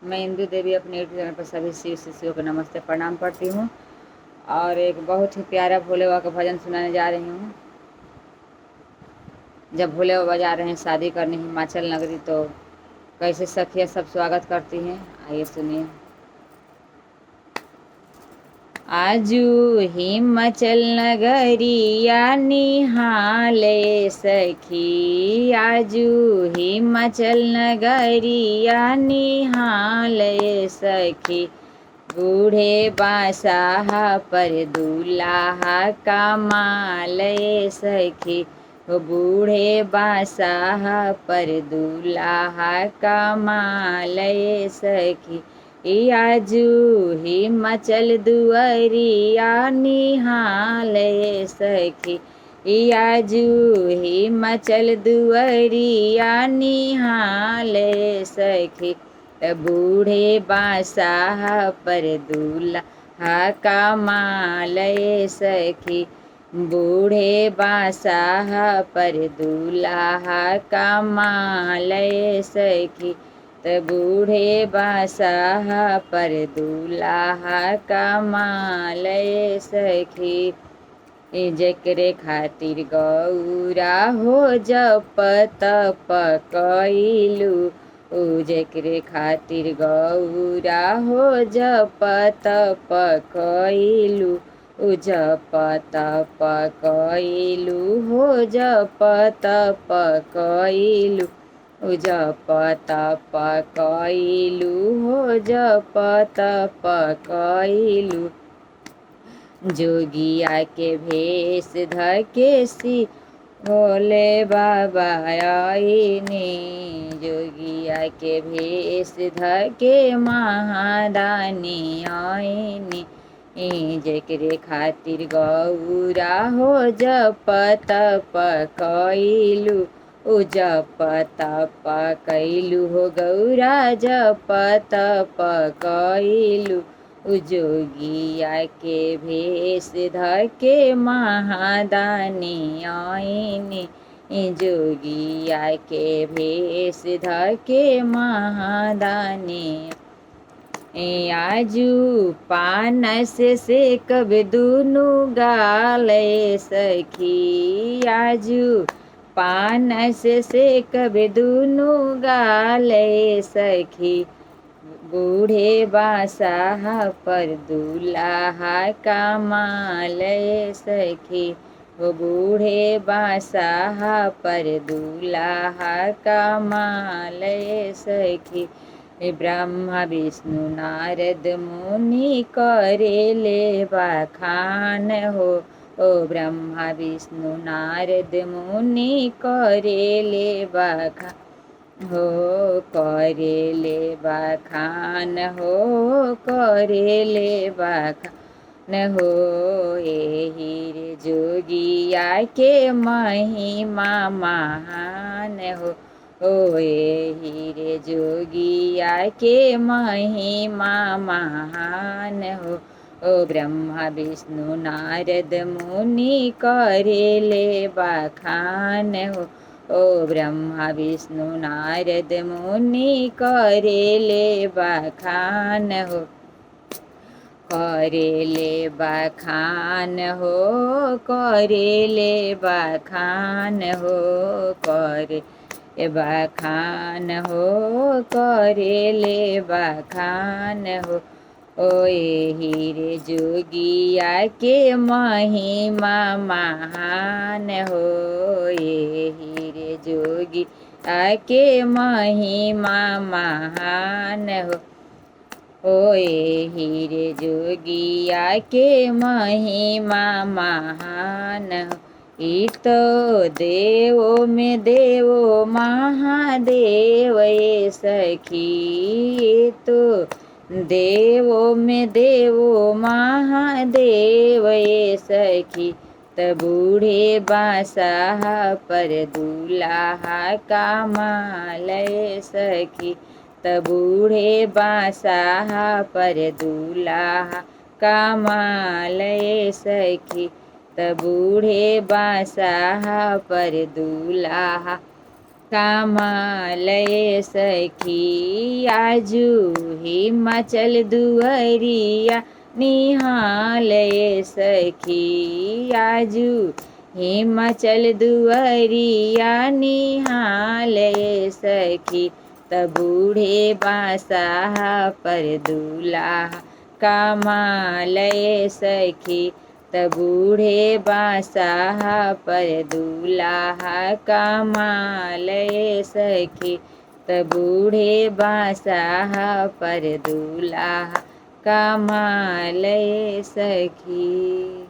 मैं इंदू देवी अपने YouTube channel पर सभी शिव शिष्यों को नमस्ते प्रणाम करती हूँ और एक बहुत ही प्यारा भोले बाबा का भजन सुनाने जा रही हूँ। जब भोले बाबा जा रहे हैं शादी करने हिमाचल नगरी तो कैसे सखियाँ सब स्वागत करती हैं, आइए सुनिए। आजू हिमाचल नगरिया निहाले सखी, आजू हिमाचल नगरिया निहाले सखी, बूढ़े बासाह पर दूल्हा कमाले सखी, बूढ़े बासाह पर दूल्हा कमाले सखी, आजू हिमाचल दुआरिया निहाले सखी, आजू हिमाचल दुआरिया निहाले सखी, बूढ़े बासाह पर दूल्हा कमाले सखी, बूढ़े बासाह पर दूल्हा कमाले सखी, बूढ़े बासाह पर दूल्हा कमाले सखी, जेकरे खातिर गौरा हो जप तप कइलू, जेकरे खातिर गौरा हो जप तप कइलू, जप तप कइलू हो जप तप कइलू, जप तप कइलू हो जप तप कइलू, जोगिया के भेष धके सी भोले बाबा आईनी, जोगिया के भेष धके महादानी आईनी, जेकरे खातिर गौरा हो जप तप कइलू, जप तप कइलू हो गौरा जप तप कइलू, जोगिया के भेष धके महादानी आईनी, जोगिया के भेष धके महादानी, आजू पानस से कब दूनु गाले सखी, आजू पानस से कब दूनु गाले सखी, बूढ़े बासाह पर दूल्हा कमाले सखी, बूढ़े बासाह पर दूल्हा कमाले सखी, ब्रह्मा विष्णु नारद मुनि करेले बखान हो, ब्रह्मा विष्णु नारद मुनि करेले बखान हो, करेले बखान हो, करेले बखान हो, एही रे जोगिया के महिमा महान हो, एही रे जोगिया के महिमा महान हो, ब्रह्मा विष्णु नारद मुनि करेले बखान हो, ब्रह्मा विष्णु नारद मुनि करेले बखान हो, करेले बखान हो, करेले बखान हो, करे बखान हो, करेले बखान हो, एही रे जोगिया के महिमा महान हो, एही रे जोगिया के महिमा महान हो, एही रे जोगिया के महिमा महान हो, ई तो देवो में देवो महादेव ये सखी, तो देवो में देवो महादेव ये सखी, बूढ़े बासाह पर दूल्हा कमाले सखी, बूढ़े बासाह पर दूल्हा कमाले सखी, बूढ़े बासाह पर दूल्हा कामालय सखी आजू हिमाचल दुअरिया निहालय सखी आजू हिमाचल दुअरिया निहालय सखी त बूढ़े बासाह पर दूल्हा कामालय सखी त बूढ़े बासाह पर दूल्हा कामालय सखी त बूढ़े बासाह पर दूल्हा कामालय सखी।